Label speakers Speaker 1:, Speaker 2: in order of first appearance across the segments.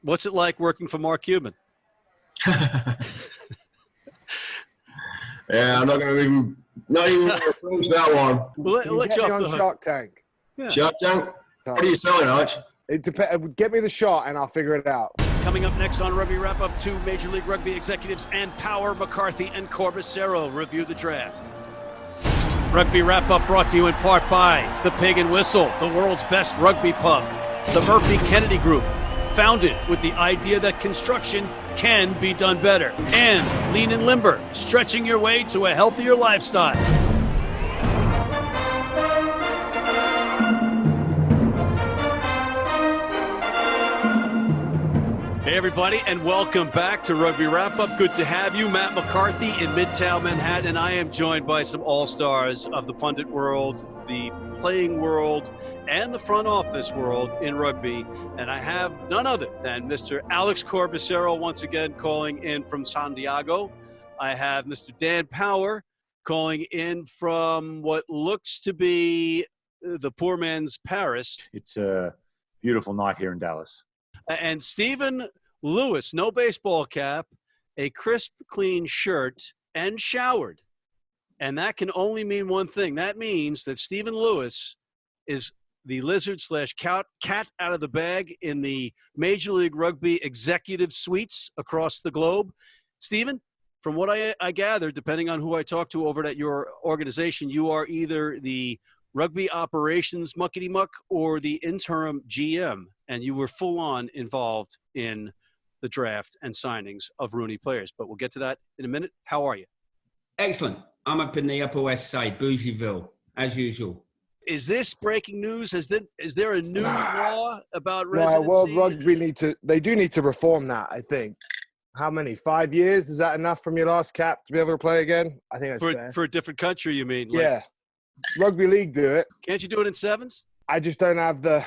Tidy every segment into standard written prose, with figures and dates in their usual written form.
Speaker 1: What's it like working for Mark Cuban?
Speaker 2: Yeah, I'm not even approach that one.
Speaker 1: We'll let you off the hook.
Speaker 3: Shark Tank.
Speaker 1: Yeah.
Speaker 2: Shark Tank? What are you selling, Alex?
Speaker 3: Get me the shot and I'll figure it out.
Speaker 1: Coming up next on Rugby Wrap-Up, 2 Major League Rugby executives and Power, McCarthy and Corbisiero review the draft. Rugby Wrap-Up brought to you in part by The Pig and Whistle, the world's best rugby pub. The Murphy Kennedy Group, founded with the idea that construction can be done better. And Lean and Limber, stretching your way to a healthier lifestyle. Hey, everybody, and welcome back to Rugby Wrap-Up. Good to have you. Matt McCarthy in Midtown Manhattan. I am joined by some all-stars of the pundit world, the playing world, and the front office world in rugby. And I have none other than Mr. Alex Corbisiero once again calling in from San Diego. I have Mr. Dan Power calling in from what looks to be the poor man's Paris.
Speaker 4: It's a beautiful night here in Dallas.
Speaker 1: And Stephen Lewis, no baseball cap, a crisp, clean shirt, and showered. And that can only mean one thing. That means that Stephen Lewis is the lizard/cat out of the bag in the Major League Rugby executive suites across the globe. Stephen, from what I gather, depending on who I talk to over at your organization, you are either the Rugby Operations Muckety-Muck or the Interim GM, and you were full-on involved in the draft and signings of Rooney players. But we'll get to that in a minute. How are you?
Speaker 5: Excellent. I'm up in the Upper West Side, Bougieville, as usual.
Speaker 1: Is this breaking news? Is there a new law about residency?
Speaker 3: No, World Rugby they do need to reform that, I think. How many? 5 years? Is that enough from your last cap to be able to play again? I think that's fair.
Speaker 1: For a different country, you mean?
Speaker 3: Yeah. Rugby League do it.
Speaker 1: Can't you do it in sevens?
Speaker 3: I just don't have the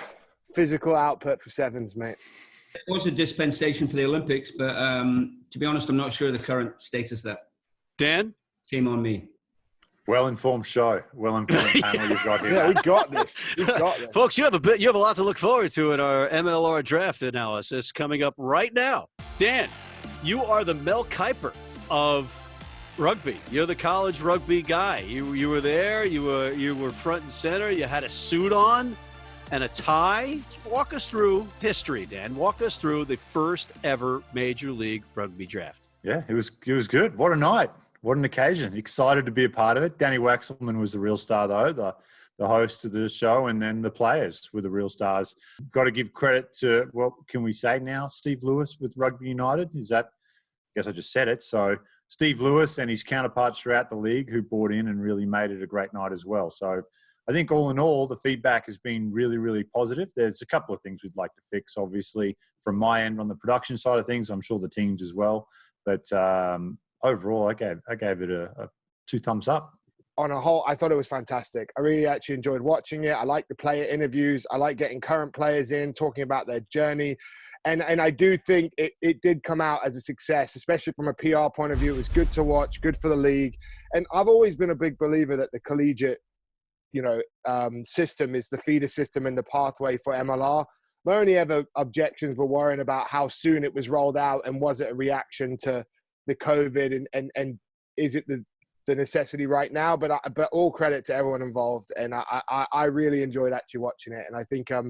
Speaker 3: physical output for sevens, mate.
Speaker 5: It was a dispensation for the Olympics, but to be honest, I'm not sure the current status of that.
Speaker 1: Dan?
Speaker 5: Shame on me.
Speaker 4: Well-informed show. Well-informed panel you've got here.
Speaker 3: Yeah, we got this.
Speaker 1: Folks, you have a lot to look forward to in our MLR draft analysis coming up right now. Dan, you are the Mel Kiper of rugby. You're the college rugby guy. You were there. You were front and center. You had a suit on and a tie. Walk us through history, Dan. Walk us through the first ever Major League Rugby draft.
Speaker 4: Yeah, it was good. What a night. What an occasion. Excited to be a part of it. Danny Waxelman was the real star, though, the host of the show, and then the players were the real stars. Got to give credit to, what can we say now, Steve Lewis with Rugby United? I guess I just said it. So Steve Lewis and his counterparts throughout the league who bought in and really made it a great night as well. So I think all in all, the feedback has been really, really positive. There's a couple of things we'd like to fix, obviously, from my end on the production side of things. I'm sure the teams as well. But overall, I gave it a 2 thumbs up.
Speaker 3: On a whole, I thought it was fantastic. I really actually enjoyed watching it. I like the player interviews. I like getting current players in, talking about their journey. And I do think it did come out as a success, especially from a PR point of view. It was good to watch, good for the league. And I've always been a big believer that the collegiate, system is the feeder system and the pathway for MLR. My only ever objections were worrying about how soon it was rolled out and was it a reaction to the COVID and is it the necessity right now? But all credit to everyone involved. And I really enjoyed actually watching it. And I think I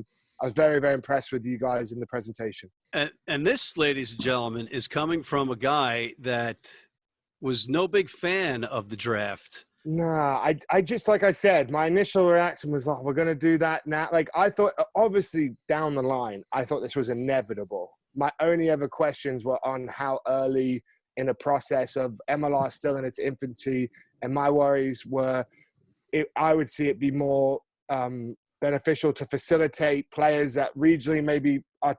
Speaker 3: was very, very impressed with you guys in the presentation.
Speaker 1: And this, ladies and gentlemen, is coming from a guy that was no big fan of the draft.
Speaker 3: Nah, I just, like I said, my initial reaction was like, we're going to do that now. Like, I thought, obviously, down the line, I thought this was inevitable. My only other questions were on how early in a process of MLR still in its infancy. And my worries were, I would see it be more beneficial to facilitate players that regionally maybe are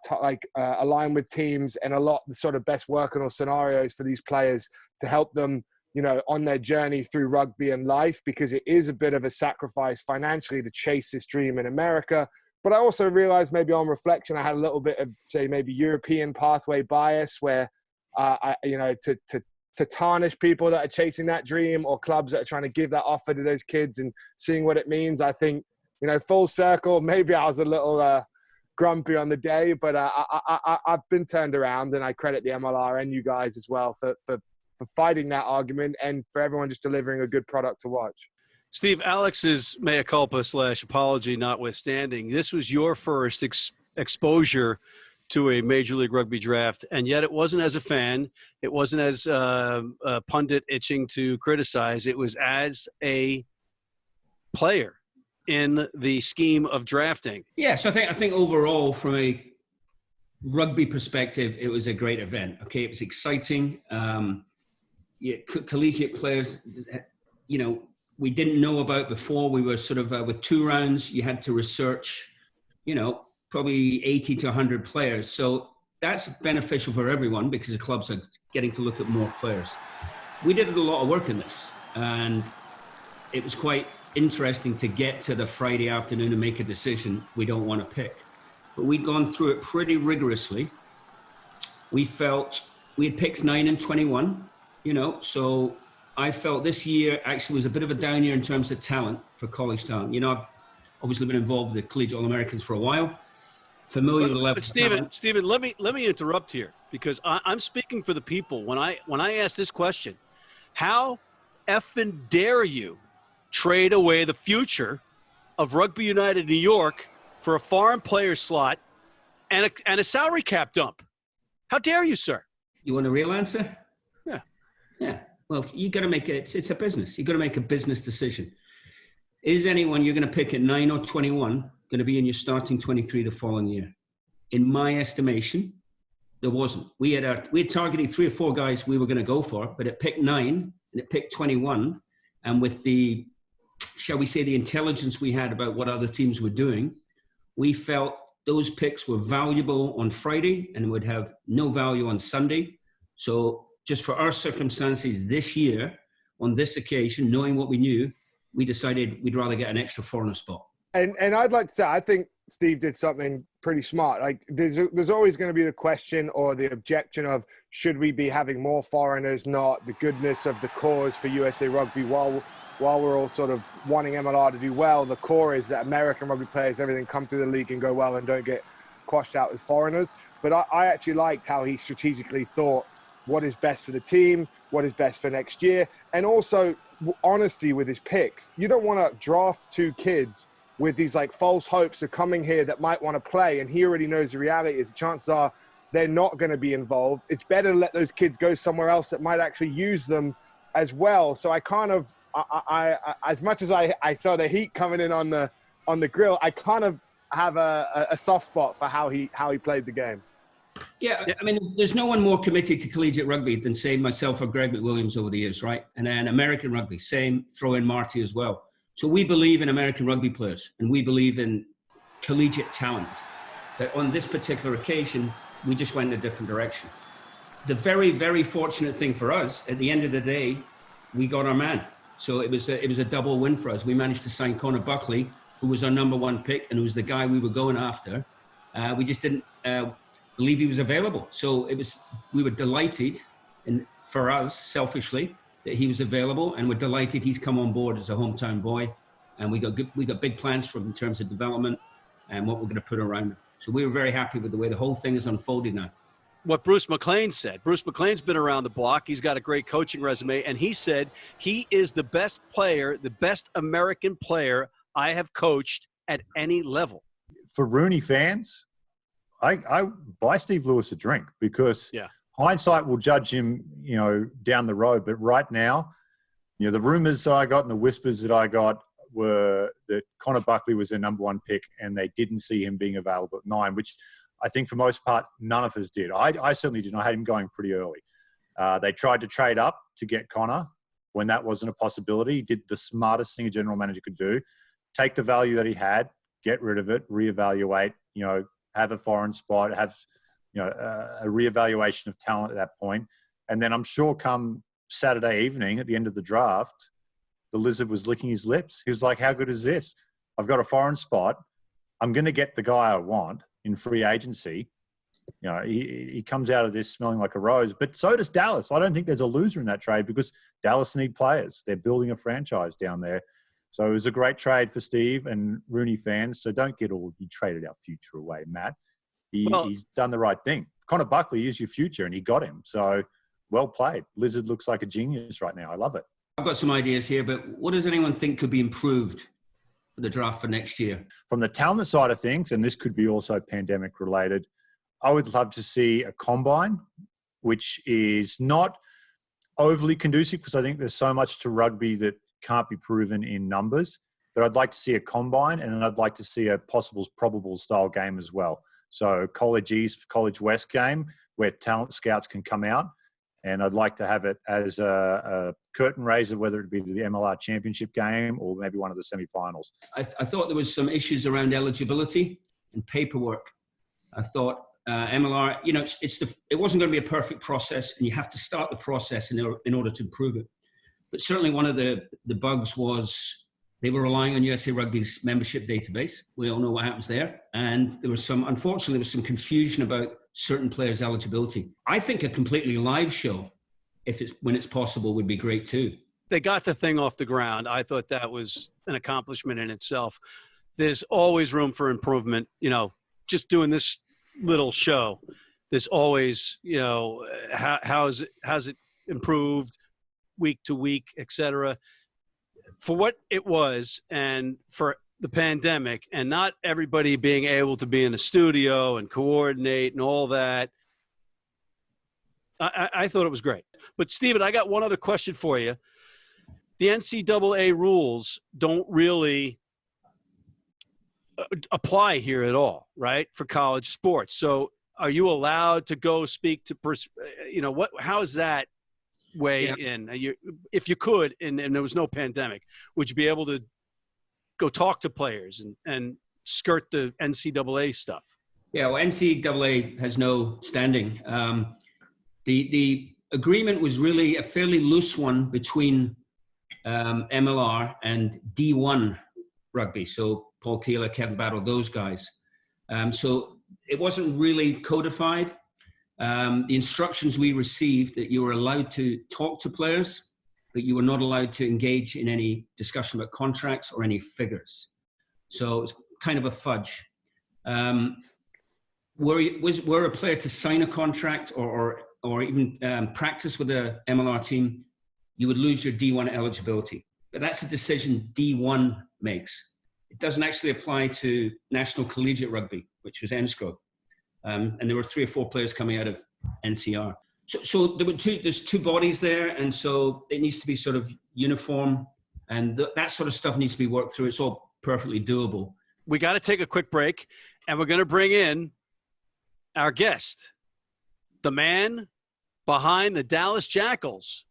Speaker 3: align with teams and a lot the sort of best workable scenarios for these players to help them, on their journey through rugby and life, because it is a bit of a sacrifice financially to chase this dream in America. But I also realized maybe on reflection, I had a little bit of, say, maybe European pathway bias where, to tarnish people that are chasing that dream or clubs that are trying to give that offer to those kids and seeing what it means. I think, full circle, maybe I was a little grumpy on the day, but I've been turned around, and I credit the MLR and you guys as well for fighting that argument and for everyone just delivering a good product to watch.
Speaker 1: Steve, Alex's mea culpa / apology notwithstanding, this was your first exposure to a Major League Rugby draft, and yet it wasn't as a fan. It wasn't as a pundit itching to criticize. It was as a player in the scheme of drafting.
Speaker 5: Yes, I think overall, from a rugby perspective, it was a great event. Okay, it was exciting. Collegiate players, we didn't know about before. We were sort of with 2 rounds. You had to research, probably 80 to 100 players. So that's beneficial for everyone because the clubs are getting to look at more players. We did a lot of work in this, and it was quite interesting to get to the Friday afternoon and make a decision we don't want to pick. But we'd gone through it pretty rigorously. We felt we had picks 9 and 21, so I felt this year actually was a bit of a down year in terms of talent for college talent. I've obviously been involved with the Collegiate All-Americans for a while, familiar with the level of talent.
Speaker 1: Stephen, let me interrupt here because I'm speaking for the people. When I ask this question, how effing dare you trade away the future of Rugby United New York for a foreign player slot and a salary cap dump? How dare you, sir?
Speaker 5: You want a real answer?
Speaker 1: Yeah.
Speaker 5: Well, you got to make it. It's a business. You got to make a business decision. Is anyone you're going to pick at 9 or 21 going to be in your starting 23 the following year? In my estimation, there wasn't. We had targeted 3 or 4 guys we were going to go for, but it picked 9 and it picked 21, and with the, shall we say, the intelligence we had about what other teams were doing, we felt those picks were valuable on Friday and would have no value on Sunday. So just for our circumstances this year, on this occasion, knowing what we knew, we decided we'd rather get an extra foreigner spot.
Speaker 3: And I'd like to say, I think Steve did something pretty smart. Like there's always going to be the question or the objection of, should we be having more foreigners, not the goodness of the cause for USA Rugby while we're all sort of wanting MLR to do well. The core is that American rugby players, everything come through the league and go well and don't get quashed out with foreigners. But I actually liked how he strategically thought what is best for the team, what is best for next year, and also honesty with his picks. You don't want to draft 2 kids with these like false hopes of coming here that might want to play, and he already knows the reality is the chances are they're not going to be involved. It's better to let those kids go somewhere else that might actually use them as well. So I kind of, I as much as I saw the heat coming in on the grill, I kind of have a soft spot for how he played the game.
Speaker 5: Yeah, I mean, there's no one more committed to collegiate rugby than, say, myself or Greg McWilliams over the years, right? And then American rugby, same, throw in Marty as well. So we believe in American rugby players, and we believe in collegiate talent. But on this particular occasion, we just went in a different direction. The very, very fortunate thing for us, at the end of the day, we got our man. So it was a double win for us. We managed to sign Connor Buckley, who was our #1 pick and who was the guy we were going after. We just didn't believe he was available. So we were delighted, and for us, selfishly, that he was available, and we're delighted he's come on board as a hometown boy. And we got big plans for him in terms of development and what we're going to put around him. So we were very happy with the way the whole thing is unfolded now.
Speaker 1: What Bruce McLean said. Bruce McLean's been around the block. He's got a great coaching resume, and he said he is the best player, the best American player I have coached at any level.
Speaker 4: For Rooney fans, I buy Steve Lewis a drink because hindsight will judge him, down the road. But right now, the rumors that I got and the whispers that I got were that Connor Buckley was their #1 pick, and they didn't see him being available at 9, which I think for most part, none of us did. I certainly didn't. I had him going pretty early. They tried to trade up to get Connor when that wasn't a possibility. He did the smartest thing a general manager could do. Take the value that he had, get rid of it, reevaluate, have a foreign spot, have, a reevaluation of talent at that point. And then I'm sure come Saturday evening at the end of the draft, the lizard was licking his lips. He was like, how good is this? I've got a foreign spot. I'm going to get the guy I want in free agency. He comes out of this smelling like a rose, but so does Dallas. I don't think there's a loser in that trade because Dallas need players. They're building a franchise down there. So it was a great trade for Steve and Rooney fans. So don't get all, you traded our future away, Matt. He's done the right thing. Connor Buckley is your future, and he got him. So well played. Lizard looks like a genius right now. I love it.
Speaker 5: I've got some ideas here, but what does anyone think could be improved for the draft for next year?
Speaker 4: From the talent side of things, and this could be also pandemic related, I would love to see a combine, which is not overly conducive because I think there's so much to rugby that can't be proven in numbers. But I'd like to see a combine, and then I'd like to see a possible probable style game as well. So College East, College West game where talent scouts can come out. And I'd like to have it as a curtain raiser, whether it be the MLR Championship game or maybe one of the semi-finals.
Speaker 5: I thought there was some issues around eligibility and paperwork. I thought MLR, you know, it wasn't going to be a perfect process, and you have to start the process in order to improve it. But certainly one of the bugs was they were relying on USA Rugby's membership database. We all know what happens there. And unfortunately, there was some confusion about certain players' eligibility. I think a completely live show, when it's possible, would be great too.
Speaker 1: They got the thing off the ground. I thought that was an accomplishment in itself. There's always room for improvement. You know, just doing this little show, there's always, you know, how's it improved week to week, etc. For what it was, and for the pandemic, and not everybody being able to be in the studio and coordinate and all that, I thought it was great. But Stephen, I got one other question for you. The NCAA rules don't really apply here at all, right, for college sports. So are you allowed to go speak to, you know, how is that way in? If you could, and there was no pandemic, would you be able to go talk to players and skirt the NCAA stuff? Yeah,
Speaker 5: well, NCAA has no standing. The agreement was really a fairly loose one between MLR and D1 rugby. So Paul Keeler, Kevin Battle, those guys. So it wasn't really codified. The instructions we received that you were allowed to talk to players, but you were not allowed to engage in any discussion about contracts or any figures. So it was kind of a fudge. Were a player to sign a contract or even practice with the MLR team, you would lose your D1 eligibility. But that's a decision D1 makes. It doesn't actually apply to National Collegiate Rugby, which was NSCRO. And there were 3 or 4 players coming out of NCR. So there's 2 bodies there, and so it needs to be sort of uniform, and that sort of stuff needs to be worked through. It's all perfectly doable.
Speaker 1: We got to take a quick break, and we're going to bring in our guest, the man behind the Dallas Jackals'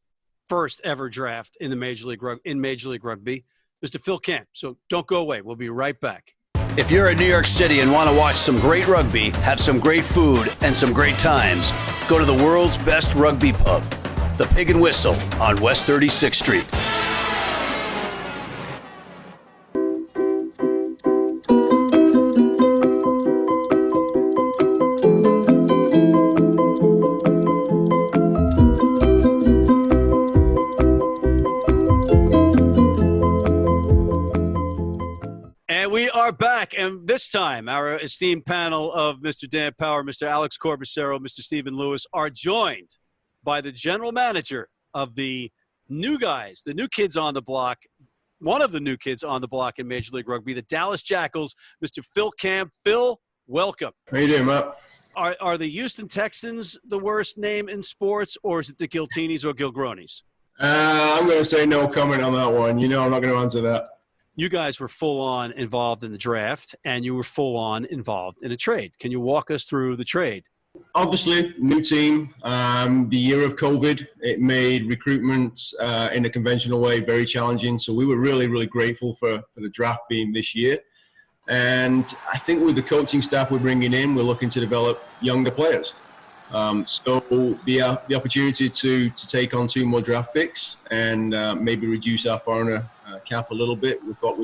Speaker 1: first ever draft in Major League Rugby, Mr. Phil Camm. So don't go away. We'll be right back.
Speaker 6: If you're in New York City and want to watch some great rugby, have some great food, and some great times, go to the world's best rugby pub, the Pig and Whistle on West 36th Street.
Speaker 1: Back, and this time our esteemed panel of Mr. Dan Power, Mr. Alex Corbisiero, Mr. Stephen Lewis are joined by the general manager of the new guys, the new kids on the block, one of the new kids on the block in Major League Rugby, the Dallas Jackals, Mr. Phil Camm. Phil, welcome.
Speaker 2: How you doing, Matt?
Speaker 1: Are the Houston Texans the worst name in sports, or is it the Giltinis or Gilgronis?
Speaker 2: I'm going to say no comment on that one. You know I'm not going to answer that.
Speaker 1: You guys were full-on involved in the draft, and you were full-on involved in a trade. Can you walk us through the trade?
Speaker 2: Obviously, new team. The year of COVID, it made recruitment in a conventional way very challenging. So we were really, really grateful for the draft being this year. And I think with the coaching staff we're bringing in, we're looking to develop younger players. So the opportunity to take on 2 more draft picks and maybe reduce our foreigner cap a little bit, we thought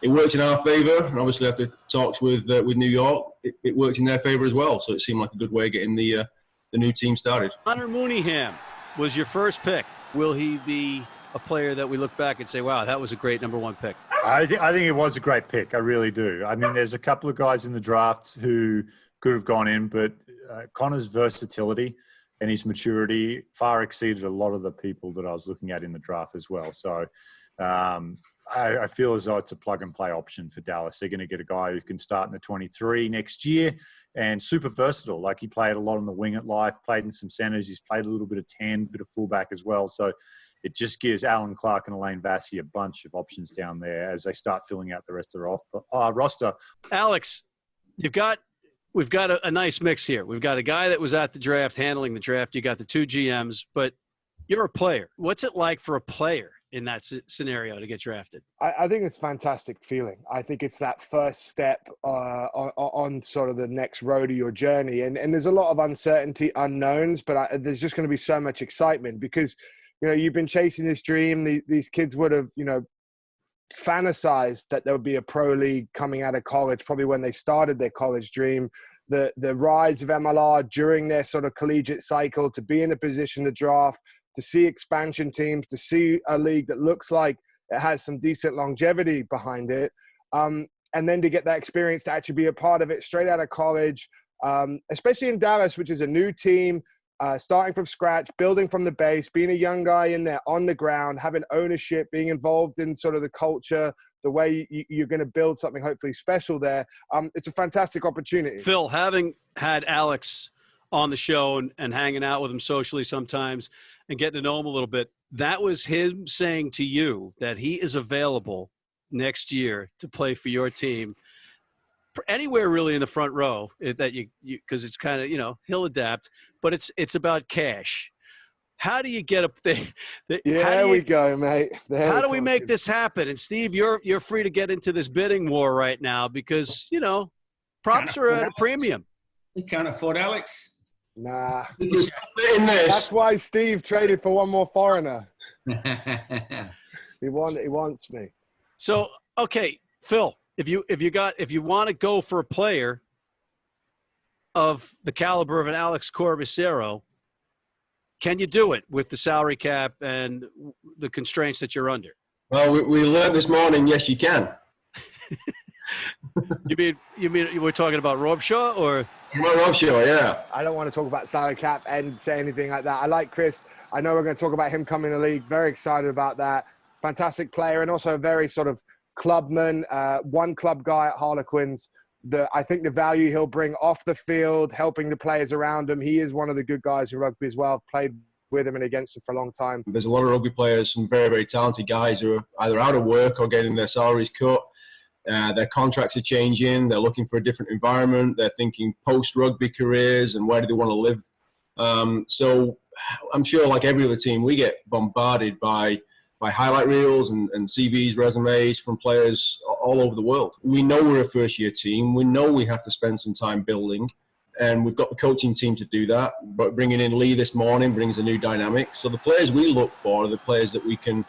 Speaker 2: it worked in our favor. And obviously after talks with New York, it worked in their favor as well. So it seemed like a good way of getting the new team started.
Speaker 1: Connor Mooneyham was your first pick. Will he be a player that we look back and say, wow, that was a great number 1 pick?
Speaker 4: I think it was a great pick. I really do. I mean, there's a couple of guys in the draft who could have gone in, but Connor's versatility and his maturity far exceeded a lot of the people that I was looking at in the draft as well. So I feel as though it's a plug-and-play option for Dallas. They're going to get a guy who can start in the 23 next year and super versatile. Like, he played a lot on the wing at Life, played in some centers. He's played a little bit of 10, bit of fullback as well. So it just gives Alan Clark and Elaine Vassy a bunch of options down there as they start filling out the rest of their roster.
Speaker 1: Alex, we've got a nice mix here. We've got a guy that was at the draft, handling the draft. You got the 2 GMs, but you're a player. What's it like for a player in that scenario to get drafted?
Speaker 3: I think it's a fantastic feeling. I think it's that first step on sort of the next road of your journey. And there's a lot of uncertainty, unknowns, but there's just going to be so much excitement because, you know, you've been chasing this dream. These kids would have, you know, fantasized that there would be a pro league coming out of college, probably when they started their college dream. The rise of MLR during their sort of collegiate cycle, to be in a position to draft, to see expansion teams, to see a league that looks like it has some decent longevity behind it. And then to get that experience to actually be a part of it straight out of college, especially in Dallas, which is a new team, starting from scratch, building from the base, being a young guy in there on the ground, having ownership, being involved in sort of the culture, the way you're going to build something hopefully special there. It's a fantastic opportunity.
Speaker 1: Phil, having had Alex on the show and hanging out with him socially sometimes and getting to know him a little bit, that was him saying to you that he is available next year to play for your team anywhere really in the front row, that you because it's kind of, you know, he'll adapt, but it's about cash. How do you get up there?
Speaker 3: There we go, mate.
Speaker 1: How do we make this happen? And Steve, you're free to get into this bidding war right now because, you know, props are at a premium.
Speaker 5: We can't afford Alex.
Speaker 3: Nah.
Speaker 5: Because
Speaker 3: that's why Steve traded for one more foreigner. He wants me.
Speaker 1: So, okay, Phil, if you want to go for a player of the caliber of an Alex Corbisiero, can you do it with the salary cap and the constraints that you're under?
Speaker 2: Well, we learned this morning, yes, you can.
Speaker 1: You mean we're talking about Robshaw or?
Speaker 2: Robshaw, yeah.
Speaker 3: I don't want to talk about salary cap and say anything like that. I like Chris. I know we're going to talk about him coming to the league. Very excited about that. Fantastic player and also a very sort of clubman, one club guy at Harlequins. I think the value he'll bring off the field, helping the players around him. He is one of the good guys in rugby as well. I've played with him and against him for a long time.
Speaker 2: There's a lot of rugby players, some very, very talented guys who are either out of work or getting their salaries cut. Their contracts are changing. They're looking for a different environment. They're thinking post-rugby careers and where do they want to live. So I'm sure, like every other team, we get bombarded by highlight reels and CVs, resumes from players all over the world. We know we're a first-year team. We know we have to spend some time building, and we've got the coaching team to do that. But bringing in Lee this morning brings a new dynamic. So the players we look for are the players that we can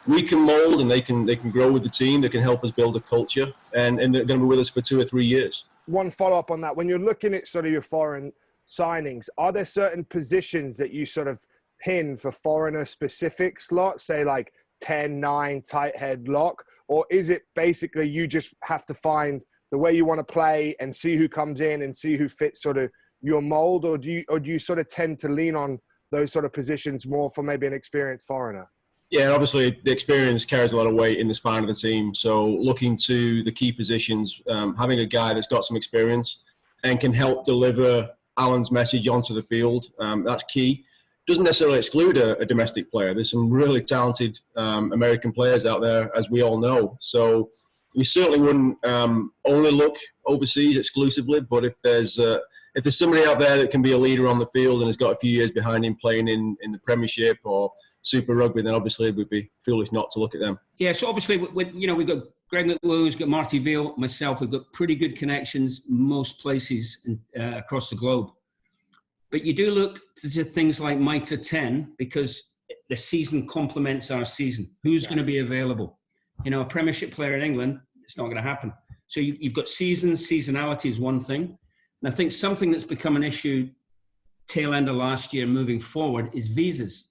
Speaker 2: mold, and they can grow with the team. They can help us build a culture, and they're going to be with us for 2 or 3 years.
Speaker 3: One follow-up on that. When you're looking at sort of your foreign signings, are there certain positions that you sort of pin for foreigner-specific slots, say like 10-9 tight head lock, or is it basically you just have to find the way you want to play and see who comes in and see who fits sort of your mold, or do you sort of tend to lean on those sort of positions more for maybe an experienced foreigner?
Speaker 2: Yeah, obviously the experience carries a lot of weight in the spine of the team. So looking to the key positions, having a guy that's got some experience and can help deliver Alan's message onto the field, that's key. Doesn't necessarily exclude a domestic player. There's some really talented American players out there, as we all know. So we certainly wouldn't only look overseas exclusively, but if there's somebody out there that can be a leader on the field and has got a few years behind him playing in the Premiership or Super Rugby, then obviously we'd be foolish not to look at them.
Speaker 5: Yeah, so obviously, we've got Greg McLeod, we've got Marty Veal, myself. We've got pretty good connections most places across the globe. But you do look to things like MITRE 10 because the season complements our season. Who's going to be available? You know, a Premiership player in England, it's not going to happen. So you've got seasonality is one thing. And I think something that's become an issue tail end of last year moving forward is visas.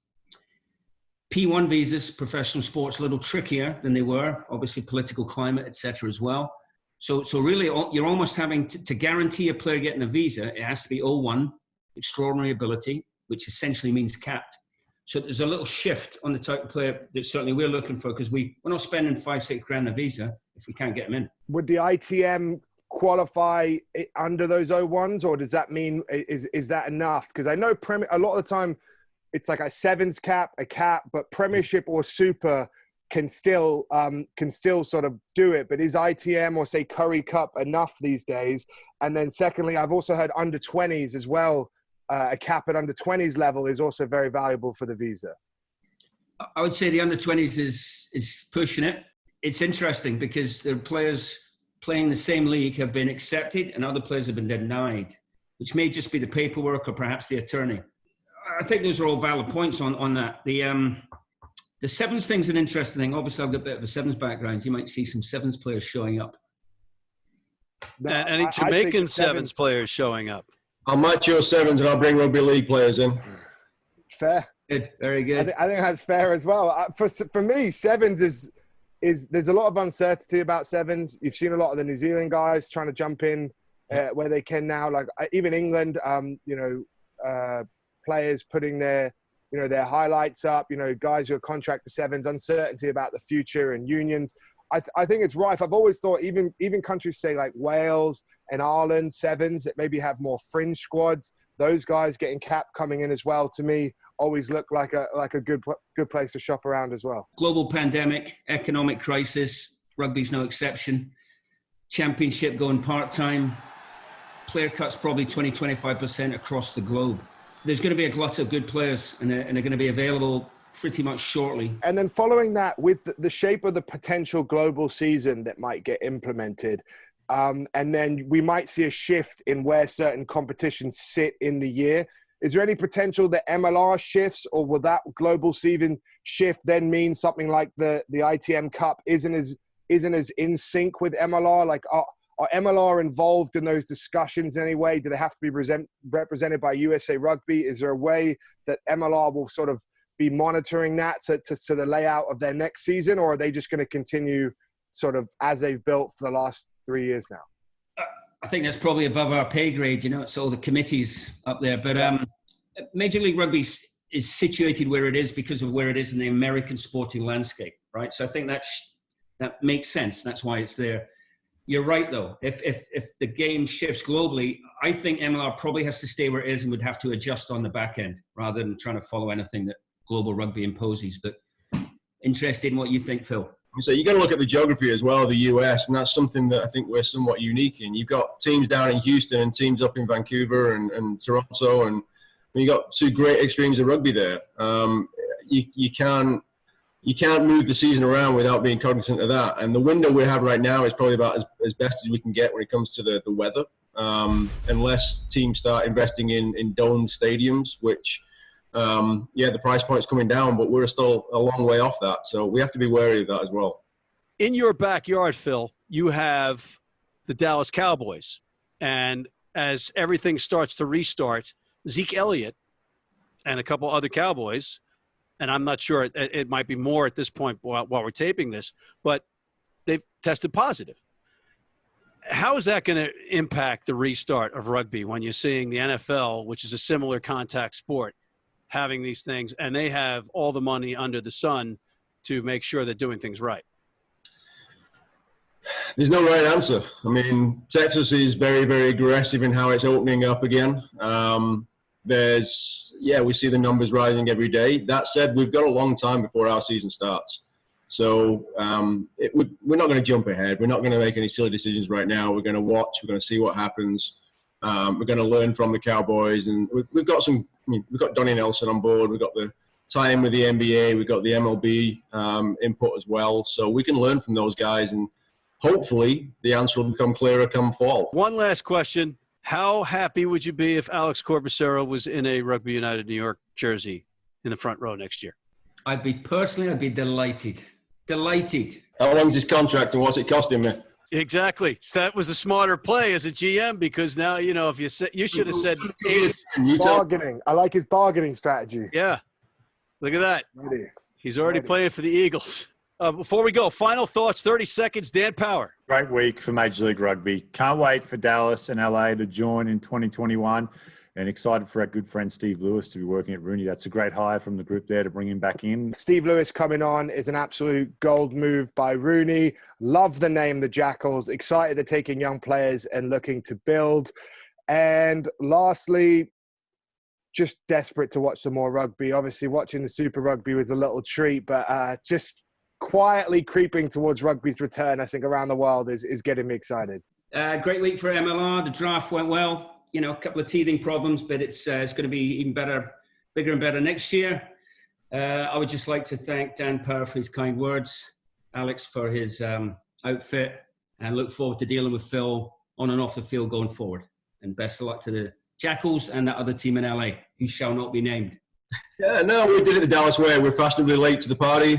Speaker 5: P1 visas, professional sports, a little trickier than they were. Obviously, political climate, etc. as well. So really, you're almost having to guarantee a player getting a visa. It has to be O1, extraordinary ability, which essentially means capped. So there's a little shift on the type of player that certainly we're looking for, because we're not spending $5-6 grand a visa if we can't get them in.
Speaker 3: Would the ITM qualify under those O1s, or does that mean is that enough? Because I know a lot of the time it's like a sevens cap, but Premiership or Super can still sort of do it. But is ITM or say Curry Cup enough these days? And then secondly, I've also heard under 20s as well. A cap at under 20s level is also very valuable for the visa.
Speaker 5: I would say the under 20s is pushing it. It's interesting because the players playing the same league have been accepted and other players have been denied, which may just be the paperwork or perhaps the attorney. I think those are all valid points on that. The sevens thing's an interesting thing. Obviously, I've got a bit of a sevens background. You might see some sevens players showing up.
Speaker 1: Any Jamaican sevens players showing up?
Speaker 2: I'll match your sevens and I'll bring rugby league players in.
Speaker 3: Fair.
Speaker 5: Good. Very good.
Speaker 3: I think that's fair as well. For me, sevens is there's a lot of uncertainty about sevens. You've seen a lot of the New Zealand guys trying to jump in where they can now. Like even England, players putting their highlights up. Guys who are contracted sevens, uncertainty about the future and unions. I think it's rife. I've always thought even countries say like Wales and Ireland sevens that maybe have more fringe squads. Those guys getting capped coming in as well, to me, always look like a good place to shop around as well.
Speaker 5: Global pandemic, economic crisis, rugby's no exception. Championship going part-time. Player cuts probably 20-25% across the globe. There's going to be a glut of good players and they're going to be available pretty much shortly.
Speaker 3: And then following that, with the shape of the potential global season that might get implemented, and then we might see a shift in where certain competitions sit in the year. Is there any potential that MLR shifts, or will that global season shift then mean something like the ITM Cup isn't as in sync with MLR? Like, are MLR involved in those discussions in any way? Do they have to be represented by USA Rugby? Is there a way that MLR will sort of be monitoring that to the layout of their next season, or are they just going to continue sort of as they've built for the last 3 years now?
Speaker 5: I think that's probably above our pay grade. It's all the committees up there. But Major League Rugby is situated where it is because of where it is in the American sporting landscape, right? So I think that makes sense. That's why it's there. You're right, though. If the game shifts globally, I think MLR probably has to stay where it is and would have to adjust on the back end rather than trying to follow anything that global rugby imposes. But interested in what you think, Phil.
Speaker 2: So you got to look at the geography as well, the US, and that's something that I think we're somewhat unique in. You've got teams down in Houston and teams up in Vancouver and Toronto, and you got two great extremes of rugby there. You can't move the season around without being cognizant of that. And the window we have right now is probably about as best as we can get when it comes to the weather, unless teams start investing in domed stadiums, which the price point's coming down, but we're still a long way off that. So we have to be wary of that as well.
Speaker 1: In your backyard, Phil, you have the Dallas Cowboys. And as everything starts to restart, Zeke Elliott and a couple other Cowboys, and I'm not sure, it might be more at this point while we're taping this, but they've tested positive. How is that going to impact the restart of rugby when you're seeing the NFL, which is a similar contact sport, having these things, and they have all the money under the sun to make sure they're doing things right?
Speaker 2: There's no right answer. I mean, Texas is very, very aggressive in how it's opening up again. We see the numbers rising every day. That said, we've got a long time before our season starts. So we're not going to jump ahead. We're not going to make any silly decisions right now. We're going to watch. We're going to see what happens. We're going to learn from the Cowboys. And we've got Donnie Nelson on board. We've got the tie-in with the NBA. We've got the MLB input as well. So we can learn from those guys. And hopefully the answer will become clearer come fall. One
Speaker 1: last question. How happy would you be if Alex Corbisiero was in a Rugby United New York jersey in the front row next year?
Speaker 5: I'd be delighted. Delighted.
Speaker 2: How long is his contract and what's it costing me?
Speaker 1: Exactly. So that was a smarter play as a GM, because now, if you should have said 8.
Speaker 3: Bargaining. I like his bargaining strategy.
Speaker 1: Yeah. Look at that.
Speaker 3: Ready.
Speaker 1: He's already playing for the Eagles. Before we go, final thoughts, 30 seconds. Dan Power.
Speaker 4: Great week for Major League Rugby. Can't wait for Dallas and LA to join in 2021, and excited for our good friend Steve Lewis to be working at Rooney. That's a great hire from the group there to bring him back in.
Speaker 3: Steve Lewis coming on is an absolute gold move by Rooney. Love the name, the Jackals. Excited they're taking young players and looking to build. And lastly, just desperate to watch some more rugby. Obviously, watching the Super Rugby was a little treat, but just quietly creeping towards rugby's return, I think, around the world is getting me excited.
Speaker 5: Great week for MLR. The draft went well. You know, a couple of teething problems, but it's going to be even better, bigger and better next year. I would just like to thank Dan Power for his kind words, Alex for his outfit, and look forward to dealing with Phil on and off the field going forward. And best of luck to the Jackals and that other team in LA, who shall not be named.
Speaker 2: Yeah, no, we did it the Dallas way. We're fashionably late to the party.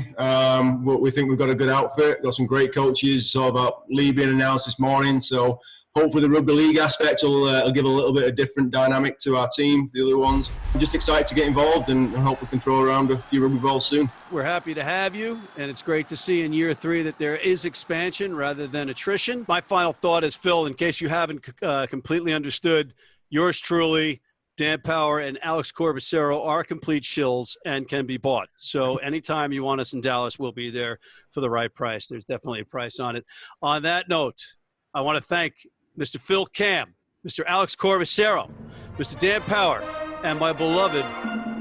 Speaker 2: We think we've got a good outfit, got some great coaches. It's all about Lee being announced this morning. So hopefully the rugby league aspect will give a little bit of different dynamic to our team, the other ones. I'm just excited to get involved and hope we can throw around a few rugby balls soon.
Speaker 1: We're happy to have you, and it's great to see in year 3 that there is expansion rather than attrition. My final thought is, Phil, in case you haven't completely understood, yours truly, Dan Power and Alex Corbisiero are complete shills and can be bought. So anytime you want us in Dallas, we'll be there for the right price. There's definitely a price on it. On that note, I want to thank Mr. Phil Camm, Mr. Alex Corbisiero, Mr. Dan Power, and my beloved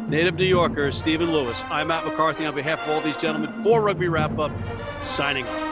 Speaker 1: native New Yorker, Stephen Lewis. I'm Matt McCarthy on behalf of all these gentlemen for Rugby Wrap-Up, signing off.